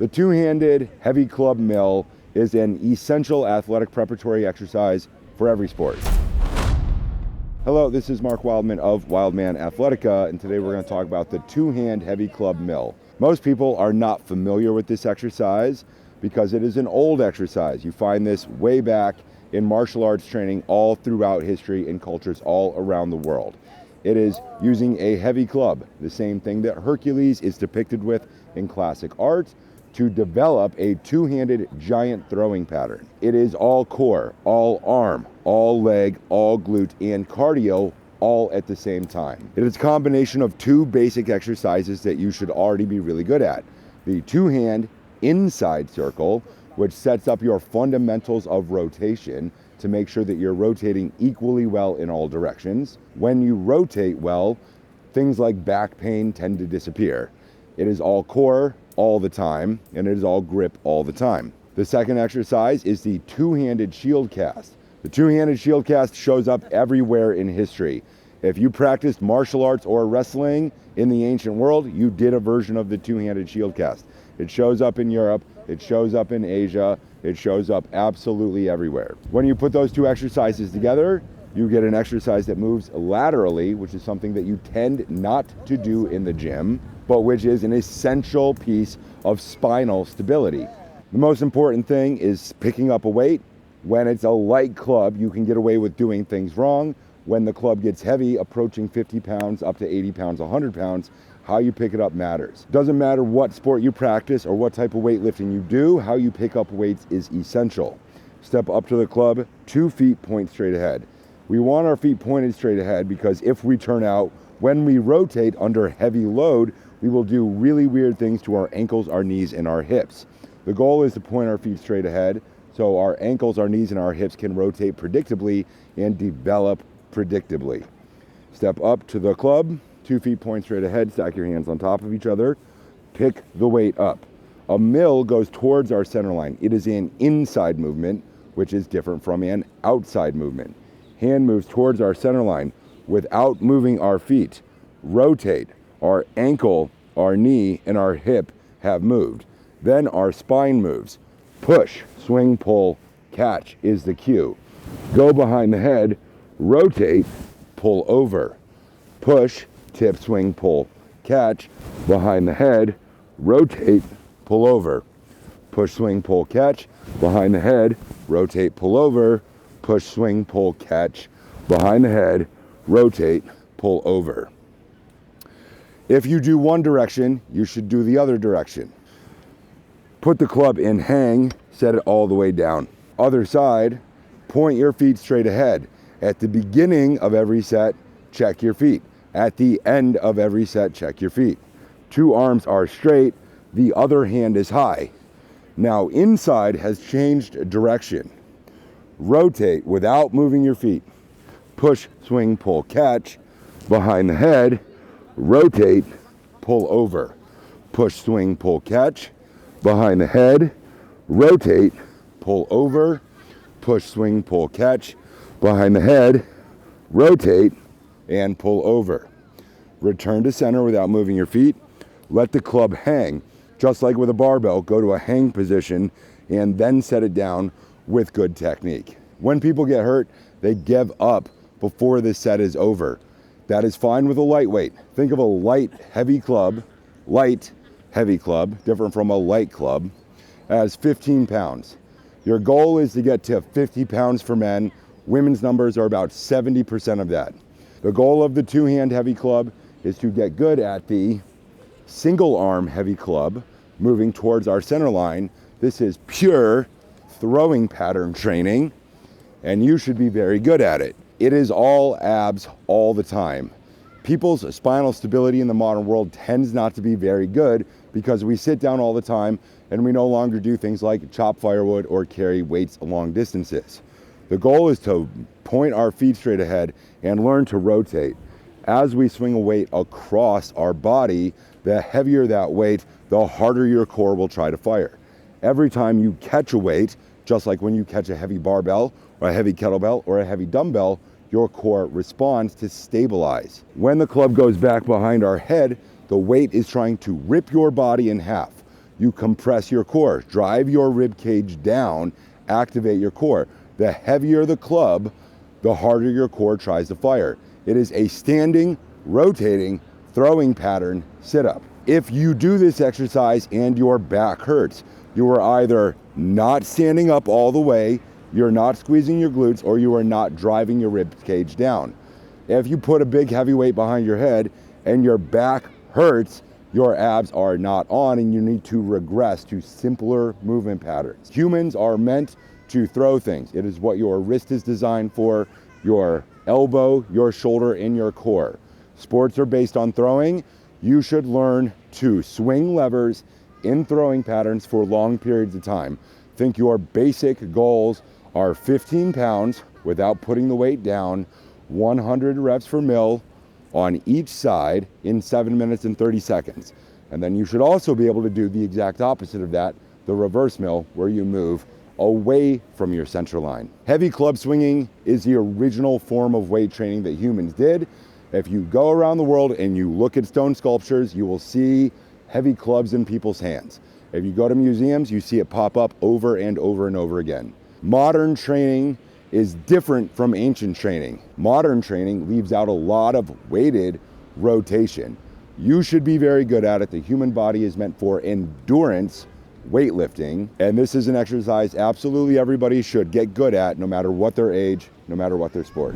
The two-handed heavy club mill is an essential athletic preparatory exercise for every sport. Hello, this is Mark Wildman of Wildman Athletica, and today we're going to talk about the two-hand heavy club mill. Most people are not familiar with this exercise because it is an old exercise. You find this way back in martial arts training all throughout history in cultures all around the world. It is using a heavy club, the same thing that Hercules is depicted with in classic art, to develop a two-handed giant throwing pattern. It is all core, all arm, all leg, all glute, and cardio all at the same time. It is a combination of two basic exercises that you should already be really good at. The two-hand inside circle, which sets up your fundamentals of rotation to make sure that you're rotating equally well in all directions. When you rotate well, things like back pain tend to disappear. It is all core all the time, and it is all grip all the time. The second exercise is the two-handed shield cast. The two-handed shield cast shows up everywhere in history. If you practiced martial arts or wrestling in the ancient world, you did a version of the two-handed shield cast. It shows up in Europe, it shows up in Asia, it shows up absolutely everywhere. When you put those two exercises together, you get an exercise that moves laterally, which is something that you tend not to do in the gym, but which is an essential piece of spinal stability. The most important thing is picking up a weight. When it's a light club, you can get away with doing things wrong. When the club gets heavy, approaching 50 pounds, up to 80 pounds, 100 pounds, how you pick it up matters. Doesn't matter what sport you practice or what type of weightlifting you do, how you pick up weights is essential. Step up to the club, 2 feet point straight ahead. We want our feet pointed straight ahead because if we turn out, when we rotate under heavy load, we will do really weird things to our ankles, our knees, and our hips. The goal is to point our feet straight ahead so our ankles, our knees, and our hips can rotate predictably and develop predictably. Step up to the club, 2 feet point straight ahead, stack your hands on top of each other, pick the weight up. A mill goes towards our center line. It is an inside movement, which is different from an outside movement. Hand moves towards our center line without moving our feet. Rotate. Our ankle, our knee, and our hip have moved. Then our spine moves. Push, swing, pull, catch is the cue. Go behind the head, rotate, pull over. Push, tip, swing, pull, catch, behind the head, rotate, pull over. Push, swing, pull, catch, behind the head, rotate, pull over. Push, swing, pull, catch, behind the head, rotate, pull over. If you do one direction, you should do the other direction. Put the club in hang, set it all the way down. Other side, point your feet straight ahead. At the beginning of every set, check your feet. At the end of every set, check your feet. 2 arms are straight, the other hand is high. Now inside has changed direction. Rotate without moving your feet. Push, swing, pull, catch, behind the head, rotate, pull over. Push, swing, pull, catch, behind the head, rotate, pull over. Push, swing, pull, catch, behind the head, rotate, and pull over. Return to center without moving your feet. Let the club hang. Just like with a barbell, go to a hang position and then set it down with good technique. When people get hurt, they give up before the set is over. That is fine with a lightweight. Think of a light, heavy club, different from a light club, as 15 pounds. Your goal is to get to 50 pounds for men. Women's numbers are about 70% of that. The goal of the two-hand heavy club is to get good at the single arm heavy club, moving towards our center line. This is pure throwing pattern training, and you should be very good at it. It is all abs all the time. People's spinal stability in the modern world tends not to be very good because we sit down all the time and we no longer do things like chop firewood or carry weights long distances. The goal is to point our feet straight ahead and learn to rotate. As we swing a weight across our body, the heavier that weight, the harder your core will try to fire. Every time you catch a weight, just like when you catch a heavy barbell or a heavy kettlebell or a heavy dumbbell, your core responds to stabilize. When the club goes back behind our head, the weight is trying to rip your body in half. you compress your core, drive your rib cage down, activate your core. The heavier the club, the harder your core tries to fire. It is a standing, rotating, throwing pattern sit-up. If you do this exercise and your back hurts, you are either not standing up all the way, you're not squeezing your glutes, or you are not driving your rib cage down. If you put a big heavy weight behind your head and your back hurts, your abs are not on and you need to regress to simpler movement patterns. Humans are meant to throw things. It is what your wrist is designed for, your elbow, your shoulder, and your core. Sports are based on throwing. You should learn to swing levers in throwing patterns for long periods of time. Think your basic goals are 15 pounds without putting the weight down, 100 reps per mil on each side in 7 minutes and 30 seconds. And then you should also be able to do the exact opposite of that, the reverse mill, where you move away from your center line. Heavy club swinging is the original form of weight training that humans did. If you go around the world and you look at stone sculptures, you will see heavy clubs in people's hands. If you go to museums, you see it pop up over and over and over again. Modern training is different from ancient training. Modern training leaves out a lot of weighted rotation. You should be very good at it. The human body is meant for endurance weightlifting, and this is an exercise absolutely everybody should get good at, no matter what their age, no matter what their sport.